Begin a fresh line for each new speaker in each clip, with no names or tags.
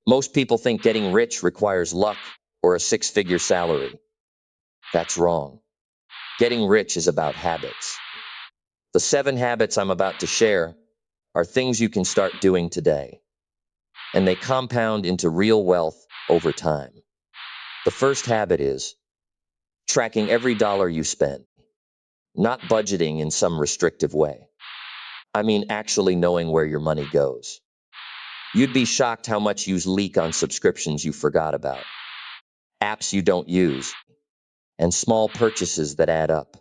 Most people think getting rich requires luck or a six-figure salary. That's wrong. Getting rich is about habits. The 7 habits I'm about to share are things you can start doing today, and they compound into real wealth over time. The first habit is tracking every dollar you spend, not budgeting in some restrictive way. I mean actually knowing where your money goes. You'd be shocked how much you leak on subscriptions you forgot about, apps you don't use, and small purchases that add up.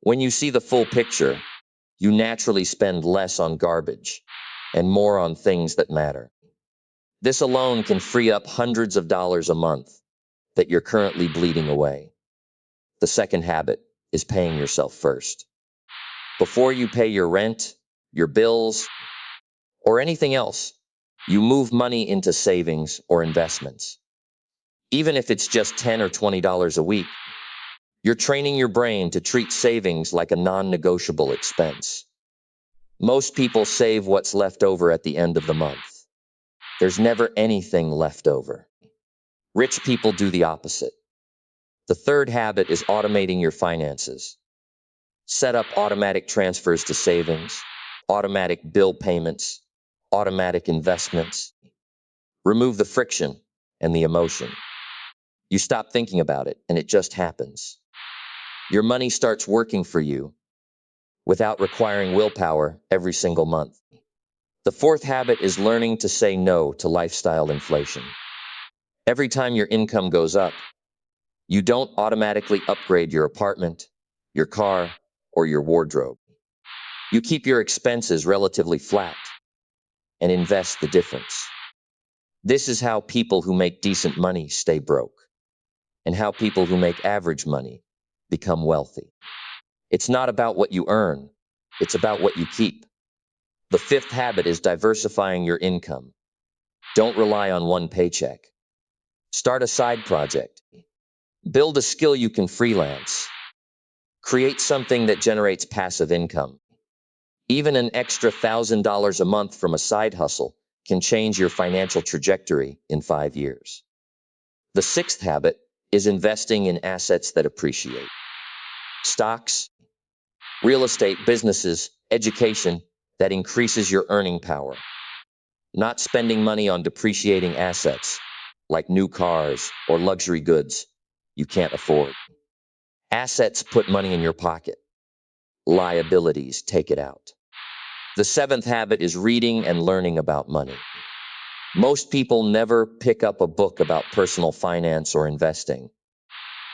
When you see the full picture, you naturally spend less on garbage and more on things that matter. This alone can free up hundreds of dollars a month that you're currently bleeding away. The second habit is paying yourself first. Before you pay your rent, your bills, or anything else, you move money into savings or investments. Even if it's just $10 or $20 a week, you're training your brain to treat savings like a non-negotiable expense. Most people save what's left over at the end of the month. There's never anything left over. Rich people do the opposite. The third habit is automating your finances. Set up automatic transfers to savings, automatic bill payments, automatic investments. Remove the friction and the emotion. You stop thinking about it, and it just happens. Your money starts working for you without requiring willpower every single month. The fourth habit is learning to say no to lifestyle inflation. Every time your income goes up, you don't automatically upgrade your apartment, your car, or your wardrobe. You keep your expenses relatively flat and invest the difference. This is how people who make decent money stay broke, and how people who make average money become wealthy. It's not about what you earn, it's about what you keep. The fifth habit is diversifying your income. Don't rely on one paycheck. Start a side project. Build a skill you can freelance. Create something that generates passive income. Even an extra $1,000 a month from a side hustle can change your financial trajectory in 5 years. The sixth habit is investing in assets that appreciate. Stocks, real estate, businesses, education that increases your earning power. Not spending money on depreciating assets like new cars or luxury goods you can't afford. Assets put money in your pocket. Liabilities take it out. The seventh habit is reading and learning about money. Most people never pick up a book about personal finance or investing.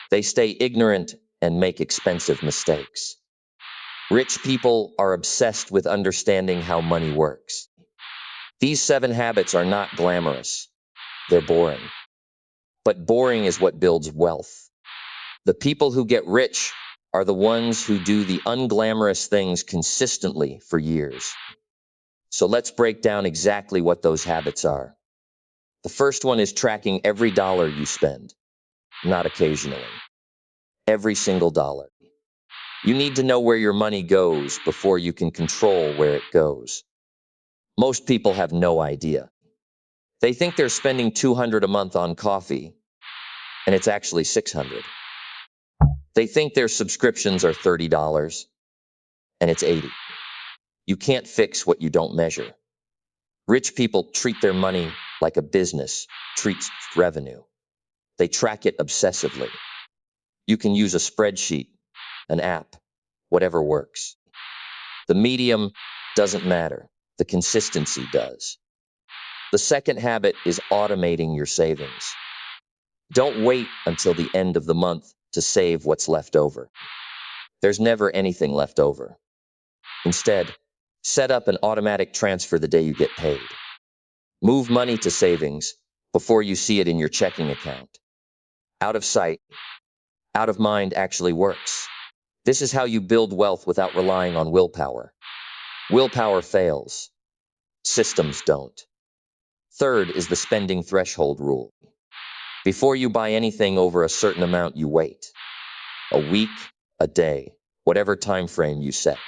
They stay ignorant and make expensive mistakes. Rich people are obsessed with understanding how money works. These 7 habits are not glamorous. They're boring. But boring is what builds wealth. The people who get rich are the ones who do the unglamorous things consistently for years. So let's break down exactly what those habits are. The first one is tracking every dollar you spend, not occasionally. Every single dollar. You need to know where your money goes before you can control where it goes. Most people have no idea. They think they're spending $200 a month on coffee, and it's actually $600. They think their subscriptions are $30, and it's $80. You can't fix what you don't measure. Rich people treat their money like a business treats revenue. They track it obsessively. You can use a spreadsheet, an app, whatever works. The medium doesn't matter. The consistency does. The second habit is automating your savings. Don't wait until the end of the month to save what's left over. There's never anything left over. Instead, set up an automatic transfer the day you get paid. Move money to savings before you see it in your checking account. Out of sight, out of mind actually works. This is how you build wealth without relying on willpower. Willpower fails. Systems don't. Third is the spending threshold rule. Before you buy anything over a certain amount, you wait. A week, a day, whatever time frame you set.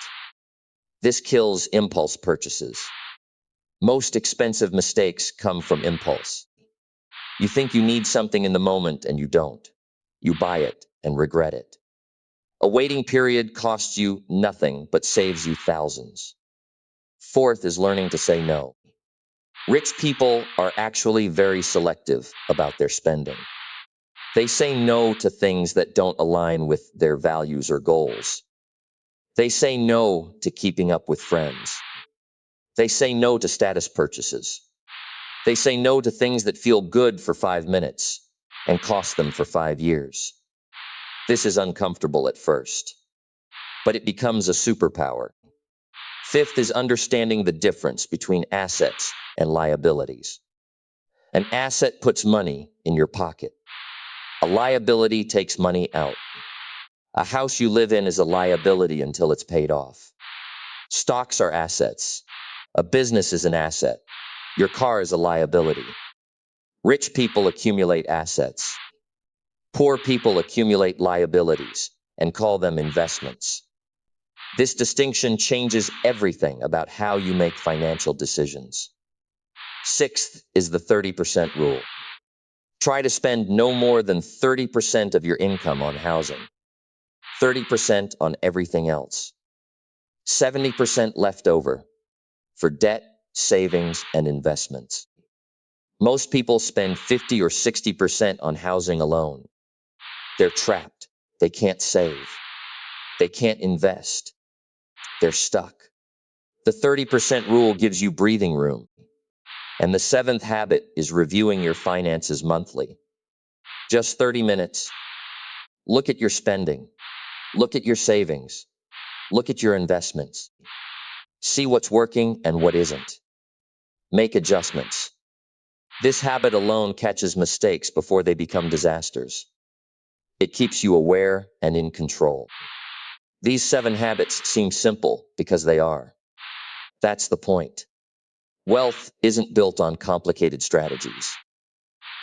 This kills impulse purchases. Most expensive mistakes come from impulse. You think you need something in the moment and you don't. You buy it and regret it. A waiting period costs you nothing but saves you thousands. Fourth is learning to say no. Rich people are actually very selective about their spending. They say no to things that don't align with their values or goals. They say no to keeping up with friends. They say no to status purchases. They say no to things that feel good for 5 minutes and cost them for 5 years. This is uncomfortable at first, but it becomes a superpower. Fifth is understanding the difference between assets and liabilities. An asset puts money in your pocket. A liability takes money out. A house you live in is a liability until it's paid off. Stocks are assets. A business is an asset. Your car is a liability. Rich people accumulate assets. Poor people accumulate liabilities and call them investments. This distinction changes everything about how you make financial decisions. Sixth is the 30% rule. Try to spend no more than 30% of your income on housing, 30% on everything else, 70% left over for debt, savings, and investments. Most people spend 50 or 60% on housing alone. They're trapped. They can't save. They can't invest. They're stuck. The 30% rule gives you breathing room. And the seventh habit is reviewing your finances monthly. Just 30 minutes. Look at your spending. Look at your savings. Look at your investments. See what's working and what isn't. Make adjustments. This habit alone catches mistakes before they become disasters. It keeps you aware and in control. These 7 habits seem simple because they are. That's the point. Wealth isn't built on complicated strategies.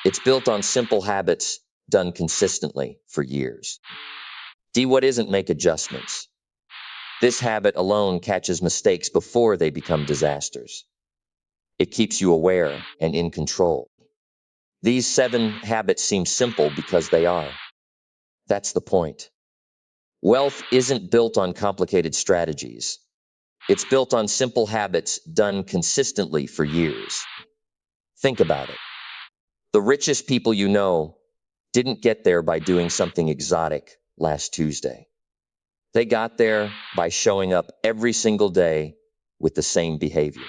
It's built on simple habits done consistently for years. Do what isn't, make adjustments. This habit alone catches mistakes before they become disasters. It keeps you aware and in control. These 7 habits seem simple because they are. That's the point. Wealth isn't built on complicated strategies. It's built on simple habits done consistently for years. Think about it. The richest people you know didn't get there by doing something exotic last Tuesday. They got there by showing up every single day with the same behaviors.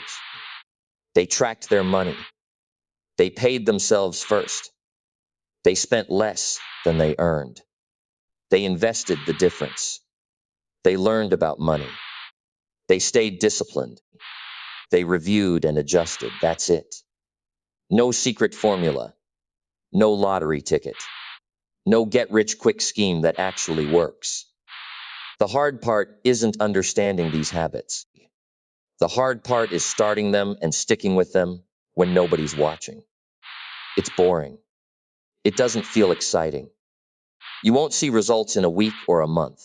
They tracked their money. They paid themselves first. They spent less than they earned. They invested the difference. They learned about money. They stayed disciplined. They reviewed and adjusted. That's it. No secret formula. No lottery ticket. No get-rich-quick scheme that actually works. The hard part isn't understanding these habits. The hard part is starting them and sticking with them when nobody's watching. It's boring. It doesn't feel exciting. You won't see results in a week or a month.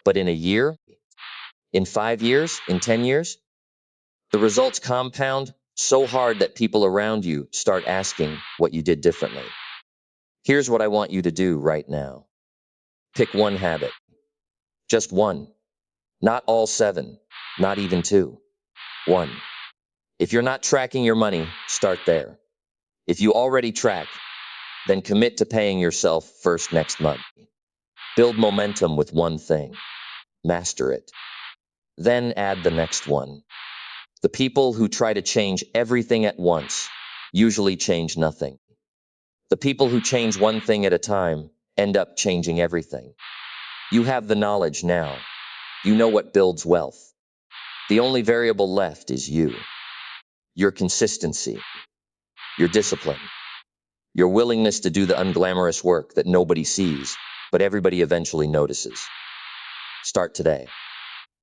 But in a year, in 5 years, in 10 years, the results compound so hard that people around you start asking what you did differently. Here's what I want you to do right now. Pick one habit. Just one. Not all 7. Not even 2. One. If you're not tracking your money, start there. If you already track, then commit to paying yourself first next month. Build momentum with one thing. Master it. Then add the next one. The people who try to change everything at once usually change nothing. The people who change one thing at a time end up changing everything. You have the knowledge now. You know what builds wealth. The only variable left is you. Your consistency. Your discipline. Your willingness to do the unglamorous work that nobody sees, but everybody eventually notices. Start today.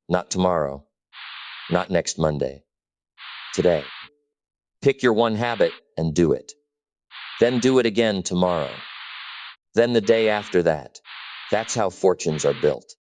Not tomorrow. Not next Monday. Today. Pick your one habit and do it. Then do it again tomorrow. Then the day after that. That's how fortunes are built.